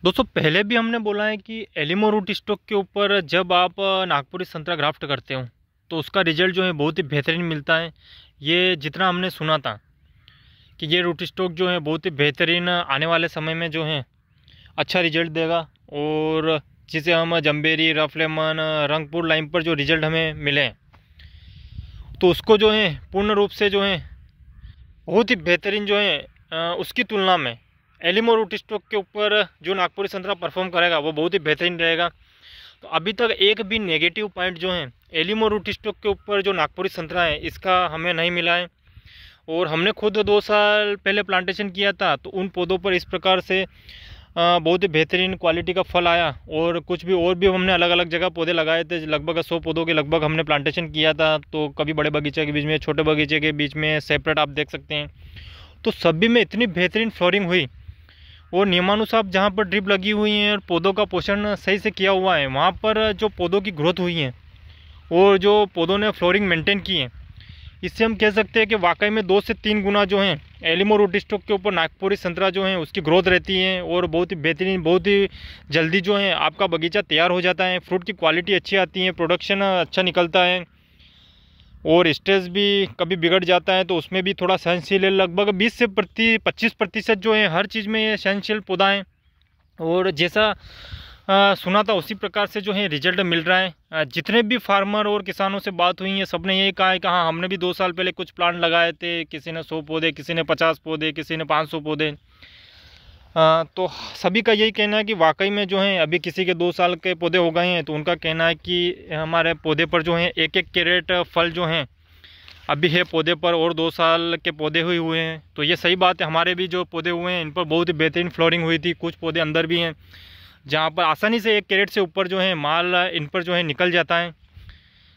दोस्तों पहले भी हमने बोला है कि एलिमो रूट स्टॉक के ऊपर जब आप नागपुरी संतरा ग्राफ्ट करते हो तो उसका रिजल्ट जो है बहुत ही बेहतरीन मिलता है। ये जितना हमने सुना था कि ये रूट स्टॉक जो है बहुत ही बेहतरीन आने वाले समय में जो है अच्छा रिजल्ट देगा। और जिसे हम जम्बेरी, रफ लेमन, रंगपुर लाइन पर जो रिजल्ट हमें मिले हैं तो उसको जो है पूर्ण रूप से जो है बहुत ही बेहतरीन जो है उसकी तुलना में एलिमो रूट स्टॉक के ऊपर जो नागपुरी संतरा परफॉर्म करेगा वो बहुत ही बेहतरीन रहेगा। तो अभी तक एक भी नेगेटिव पॉइंट जो है एलिमो रूट स्टॉक के ऊपर जो नागपुरी संतरा है इसका हमें नहीं मिला है। और हमने खुद 2 साल पहले प्लांटेशन किया था तो उन पौधों पर इस प्रकार से बहुत ही बेहतरीन क्वालिटी का फल आया। और कुछ भी और भी हमने अलग अलग जगह पौधे लगाए थे, लगभग 100 पौधों के लगभग हमने प्लांटेशन किया था। तो कभी बड़े बगीचे के बीच में, छोटे बगीचे के बीच में सेपरेट आप देख सकते हैं। तो सभी में इतनी बेहतरीन फ्लोरिंग हुई और नियमानुसार जहाँ पर ड्रिप लगी हुई है और पौधों का पोषण सही से किया हुआ है वहाँ पर जो पौधों की ग्रोथ हुई है और जो पौधों ने फ्लोरिंग मेंटेन की है, इससे हम कह सकते हैं कि वाकई में 2 से 3 गुना जो है एलिमो रूट स्टॉक के ऊपर नागपुरी संतरा जो है उसकी ग्रोथ रहती है। और बहुत ही बेहतरीन, बहुत ही जल्दी जो है आपका बगीचा तैयार हो जाता है। फ्रूट की क्वालिटी अच्छी आती है, प्रोडक्शन अच्छा निकलता है और स्टेज भी कभी बिगड़ जाता है तो उसमें भी थोड़ा सहनशील है। लगभग 20 से 25% जो है हर चीज़ में ये सहनशील पौधा है। और जैसा सुना था उसी प्रकार से जो है रिजल्ट मिल रहा है। जितने भी फार्मर और किसानों से बात हुई है सबने यही कहा है कि हाँ, हमने भी 2 साल पहले कुछ प्लांट लगाए थे, किसी ने 100 पौधे, किसी ने 50 पौधे, किसी ने 500 पौधे। तो सभी का यही कहना है कि वाकई में जो है अभी किसी के 2 साल के पौधे हो गए हैं तो उनका कहना है कि हमारे पौधे पर जो है एक एक कैरेट फल जो हैं अभी है पौधे पर, और 2 साल के पौधे हुए हैं। तो ये सही बात है, हमारे भी जो पौधे हुए हैं इन पर बहुत ही बेहतरीन फ्लोरिंग हुई थी। कुछ पौधे अंदर भी हैं जहाँ पर आसानी से 1 कैरेट से ऊपर जो है माल इन पर जो है निकल जाता है।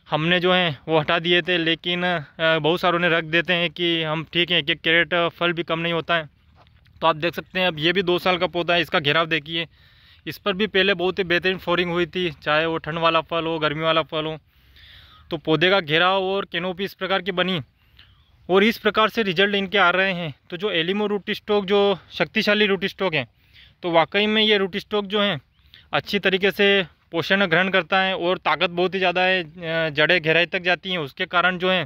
हमने जो है वो हटा दिए थे, लेकिन बहुत सारों ने रख देते हैं कि हम ठीक है 1 कैरेट फल भी कम नहीं होता है। तो आप देख सकते हैं अब ये भी 2 साल का पौधा है, इसका घेराव देखिए। इस पर भी पहले बहुत ही बेहतरीन फ्लोरिंग हुई थी, चाहे वो ठंड वाला फल हो, गर्मी वाला फल हो। तो पौधे का घेराव और कैनोपी इस प्रकार की बनी और इस प्रकार से रिजल्ट इनके आ रहे हैं। तो जो एलिमो रूट स्टॉक जो शक्तिशाली रूट स्टॉक है, तो वाकई में ये रूट स्टॉक जो है अच्छी तरीके से पोषण ग्रहण करता है और ताकत बहुत ही ज़्यादा है, जड़ें गहराई तक जाती हैं, उसके कारण जो है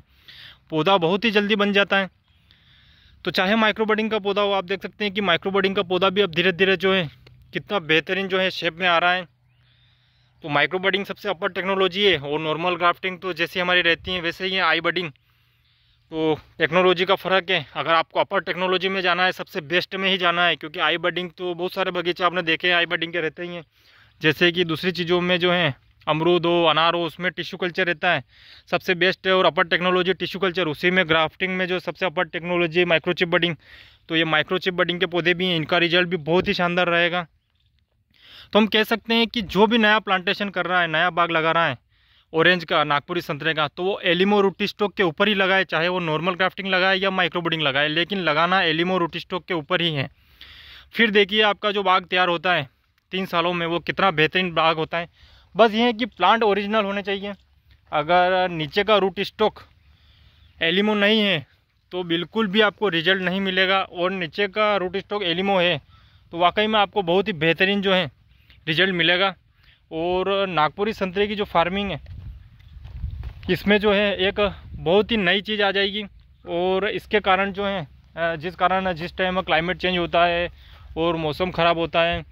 पौधा बहुत ही जल्दी बन जाता है। तो चाहे माइक्रो बडिंग का पौधा हो, आप देख सकते हैं कि माइक्रो बडिंग का पौधा भी अब धीरे धीरे जो है कितना बेहतरीन जो है शेप में आ रहा है। तो माइक्रो बडिंग सबसे अपर टेक्नोलॉजी है और नॉर्मल ग्राफ्टिंग तो जैसी हमारी रहती है वैसे ही है आई बडिंग। तो टेक्नोलॉजी का फ़र्क है, अगर आपको अपर टेक्नोलॉजी में जाना है, सबसे बेस्ट में ही जाना है, क्योंकि आई बडिंग तो बहुत सारे बगीचे आपने देखे हैं आई बडिंग के रहते ही हैं। जैसे कि दूसरी चीज़ों में जो है अमरूद हो, अनार हो, उसमें टिश्यू कल्चर रहता है, सबसे बेस्ट है। और अपर टेक्नोलॉजी टिश्यू कल्चर, उसी में ग्राफ्टिंग में जो सबसे अपर टेक्नोलॉजी माइक्रोचिप बडिंग। तो ये माइक्रोचिप बडिंग के पौधे भी हैं, इनका रिजल्ट भी बहुत ही शानदार रहेगा। तो हम कह सकते हैं कि जो भी नया प्लांटेशन कर रहा है, नया बाग लगा रहा है ऑरेंज का, नागपुरी संतरे का, तो वो एलिमो रूट स्टॉक के ऊपर ही लगाए, चाहे वो नॉर्मल क्राफ्टिंग लगाए या माइक्रो बडिंग लगाए, लेकिन लगाना एलिमो रूट स्टॉक के ऊपर ही है। फिर देखिए आपका जो बाग तैयार होता है 3 सालों में वो कितना बेहतरीन बाग होता है। बस ये है कि प्लांट ओरिजिनल होने चाहिए। अगर नीचे का रूट स्टॉक एलिमो नहीं है तो बिल्कुल भी आपको रिजल्ट नहीं मिलेगा, और नीचे का रूट स्टॉक एलिमो है तो वाकई में आपको बहुत ही बेहतरीन जो है रिजल्ट मिलेगा। और नागपुरी संतरे की जो फार्मिंग है इसमें जो है एक बहुत ही नई चीज़ आ जाएगी। और इसके कारण जो है जिस टाइम क्लाइमेट चेंज होता है और मौसम ख़राब होता है,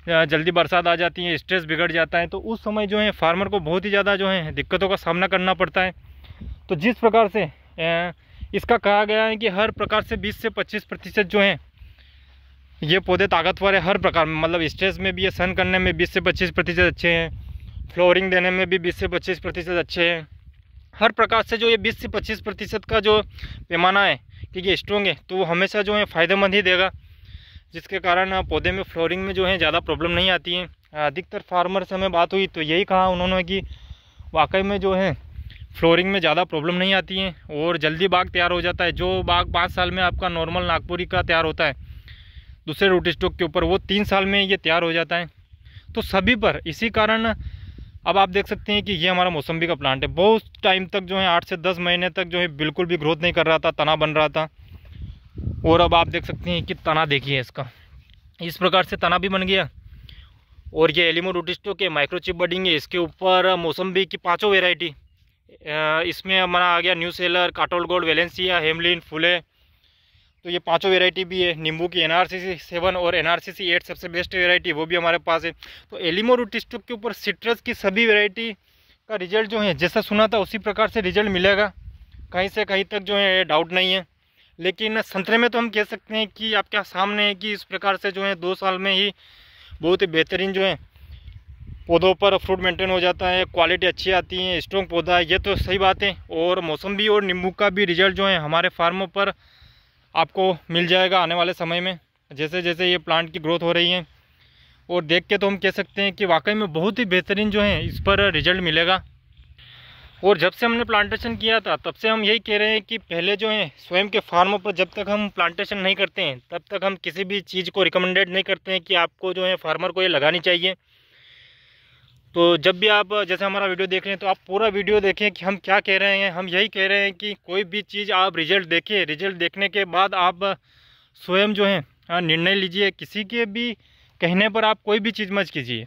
जल्दी बरसात आ जाती है, स्ट्रेस बिगड़ जाता है, तो उस समय जो है फार्मर को बहुत ही ज़्यादा जो है दिक्कतों का सामना करना पड़ता है। तो जिस प्रकार से इसका कहा गया है कि हर प्रकार से 20 से 25% जो है ये पौधे ताकतवर है, हर प्रकार में, मतलब स्ट्रेस में भी ये सन करने में 20 से 25% अच्छे हैं, फ्लोरिंग देने में भी 20 से 25% अच्छे हैं। हर प्रकार से जो ये 20 से 25% का जो पैमाना है कि ये स्ट्रॉन्ग है, तो वो हमेशा जो है फ़ायदेमंद ही देगा, जिसके कारण पौधे में फ्लोरिंग में जो है ज़्यादा प्रॉब्लम नहीं आती है। अधिकतर फार्मर से हमें बात हुई तो यही कहा उन्होंने कि वाकई में जो है फ्लोरिंग में ज़्यादा प्रॉब्लम नहीं आती है और जल्दी बाग तैयार हो जाता है। जो बाग 5 साल में आपका नॉर्मल नागपुरी का तैयार होता है दूसरे रूट स्टॉक के ऊपर, वो 3 साल में ये तैयार हो जाता है। तो सभी पर इसी कारण अब आप देख सकते हैं कि ये हमारा मौसम्बी का प्लांट है, बहुत टाइम तक जो है 8 से 10 महीने तक जो है बिल्कुल भी ग्रोथ नहीं कर रहा था, तना बन रहा था। और अब आप देख सकते हैं कि तना देखिए इसका, इस प्रकार से तना भी बन गया और ये एलिमो रूटिस्टो के माइक्रोचिप बडिंग है। इसके ऊपर मौसम्बी की 5 वेराइटी, इसमें हमारा आ गया nucellar, Katol gold, Valencia, Hamlin, Phule, तो ये 5 वेराइटी भी है। नींबू की NRCC 7 और NRCC 8 सबसे बेस्ट वेराइटी, वो भी हमारे पास है। तो एलिमो रूटिस्टो के ऊपर सिट्रस की सभी वेराइटी का रिजल्ट जो है जैसा सुना था उसी प्रकार से रिजल्ट मिलेगा, कहीं से कहीं तक जो है डाउट नहीं है। लेकिन संतरे में तो हम कह सकते हैं कि आपके सामने है कि इस प्रकार से जो है 2 साल में ही बहुत ही बेहतरीन जो है पौधों पर फ्रूट मेंटेन हो जाता है, क्वालिटी अच्छी आती है, स्ट्रॉन्ग पौधा है, ये तो सही बात है। और मौसम्बी और नींबू का भी रिजल्ट जो है हमारे फार्मों पर आपको मिल जाएगा आने वाले समय में, जैसे जैसे ये प्लांट की ग्रोथ हो रही है। और देख के तो हम कह सकते हैं कि वाकई में बहुत ही बेहतरीन जो है इस पर रिजल्ट मिलेगा। और जब से हमने प्लांटेशन किया था तब से हम यही कह रहे हैं कि पहले जो है स्वयं के फार्मों पर जब तक हम प्लांटेशन नहीं करते हैं तब तक हम किसी भी चीज़ को रिकमेंडेड नहीं करते हैं कि आपको जो है फार्मर को ये लगानी चाहिए। तो जब भी आप जैसे हमारा वीडियो देख रहे हैं तो आप पूरा वीडियो देखें कि हम क्या कह रहे हैं। हम यही कह रहे हैं कि कोई भी चीज़ आप रिजल्ट देखें, रिजल्ट देखने के बाद आप स्वयं जो है निर्णय लीजिए। किसी के भी कहने पर आप कोई भी चीज़ मत कीजिए।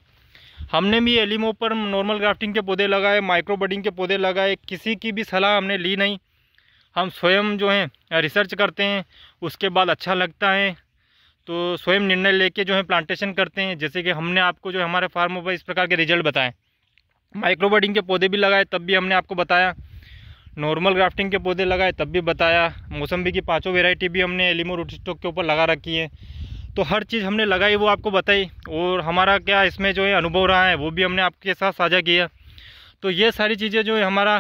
हमने भी एलिमो पर नॉर्मल ग्राफ्टिंग के पौधे लगाए, माइक्रो बडिंग के पौधे लगाए, किसी की भी सलाह हमने ली नहीं। हम स्वयं जो है रिसर्च करते हैं, उसके बाद अच्छा लगता है तो स्वयं निर्णय लेके जो है प्लांटेशन करते हैं। जैसे कि हमने आपको जो हमारे फार्मों पर इस प्रकार के रिजल्ट बताएं। माइक्रो बडिंग के पौधे भी लगाए तब भी हमने आपको बताया, नॉर्मल ग्राफ्टिंग के पौधे लगाए तब भी बताया, मौसम्बी की 5 वेराइटी भी हमने एलिमो रूटस्टॉक के ऊपर लगा रखी है। तो हर चीज़ हमने लगाई वो आपको बताई, और हमारा क्या इसमें जो है अनुभव रहा है वो भी हमने आपके साथ साझा किया। तो ये सारी चीज़ें जो है हमारा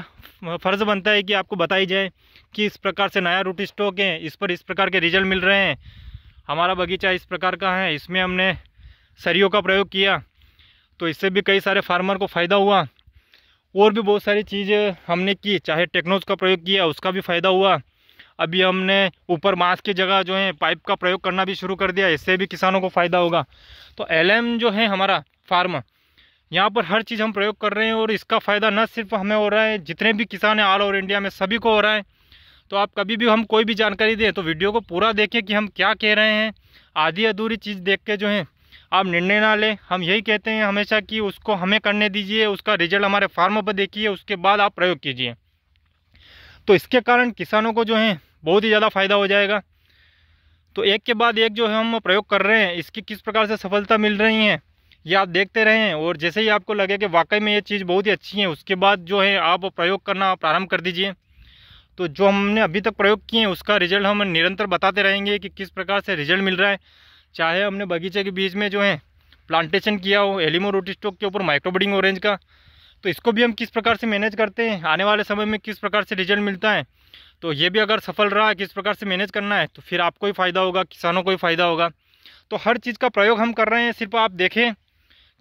फ़र्ज़ बनता है कि आपको बताई जाए कि इस प्रकार से नया रूटस्टॉक है, इस पर इस प्रकार के रिजल्ट मिल रहे हैं। हमारा बगीचा इस प्रकार का है, इसमें हमने सरियों का प्रयोग किया तो इससे भी कई सारे फार्मर को फ़ायदा हुआ। और भी बहुत सारी चीज़ें हमने की, चाहे टेक्नोज का प्रयोग किया उसका भी फ़ायदा हुआ। अभी हमने ऊपर मास्क की जगह जो है पाइप का प्रयोग करना भी शुरू कर दिया, इससे भी किसानों को फ़ायदा होगा। तो LM जो है हमारा फार्म, यहाँ पर हर चीज़ हम प्रयोग कर रहे हैं और इसका फ़ायदा न सिर्फ हमें हो रहा है, जितने भी किसान हैं ऑल ओवर इंडिया में सभी को हो रहा है। तो आप कभी भी हम कोई भी जानकारी दें तो वीडियो को पूरा देखें कि हम क्या कह रहे हैं। आधी अधूरी चीज़ देख के जो है आप निर्णय ना लें। हम यही कहते हैं हमेशा कि उसको हमें करने दीजिए, उसका रिजल्ट हमारे फार्म पर देखिए, उसके बाद आप प्रयोग कीजिए। तो इसके कारण किसानों को जो है बहुत ही ज़्यादा फ़ायदा हो जाएगा। तो एक के बाद एक जो है हम प्रयोग कर रहे हैं, इसकी किस प्रकार से सफलता मिल रही है ये आप देखते रहें। और जैसे ही आपको लगे कि वाकई में ये चीज़ बहुत ही अच्छी है, उसके बाद जो है आप प्रयोग करना प्रारंभ कर दीजिए। तो जो हमने अभी तक प्रयोग किए हैं उसका रिजल्ट हम निरंतर बताते रहेंगे कि किस प्रकार से रिजल्ट मिल रहा है। चाहे हमने बगीचे के बीच में जो है प्लांटेशन किया हो एलिमो रूटस्टॉक के ऊपर माइक्रो बडिंग ऑरेंज का, तो इसको भी हम किस प्रकार से मैनेज करते हैं, आने वाले समय में किस प्रकार से रिजल्ट मिलता है, तो ये भी अगर सफल रहा किस प्रकार से मैनेज करना है तो फिर आपको ही फ़ायदा होगा, किसानों को ही फ़ायदा होगा। तो हर चीज़ का प्रयोग हम कर रहे हैं, सिर्फ आप देखें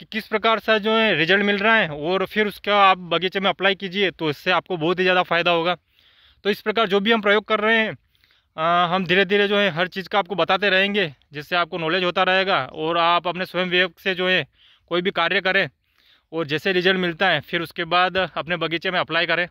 कि किस प्रकार से जो है रिजल्ट मिल रहा है और फिर उसका आप बगीचे में अप्लाई कीजिए, तो इससे आपको बहुत ही ज़्यादा फ़ायदा होगा। तो इस प्रकार जो भी हम प्रयोग कर रहे हैं हम धीरे धीरे जो है हर चीज़ का आपको बताते रहेंगे, जिससे आपको नॉलेज होता रहेगा और आप अपने स्वयं विवेक से जो है कोई भी कार्य करें और जैसे रिजल्ट मिलता है फिर उसके बाद अपने बगीचे में अप्लाई करें।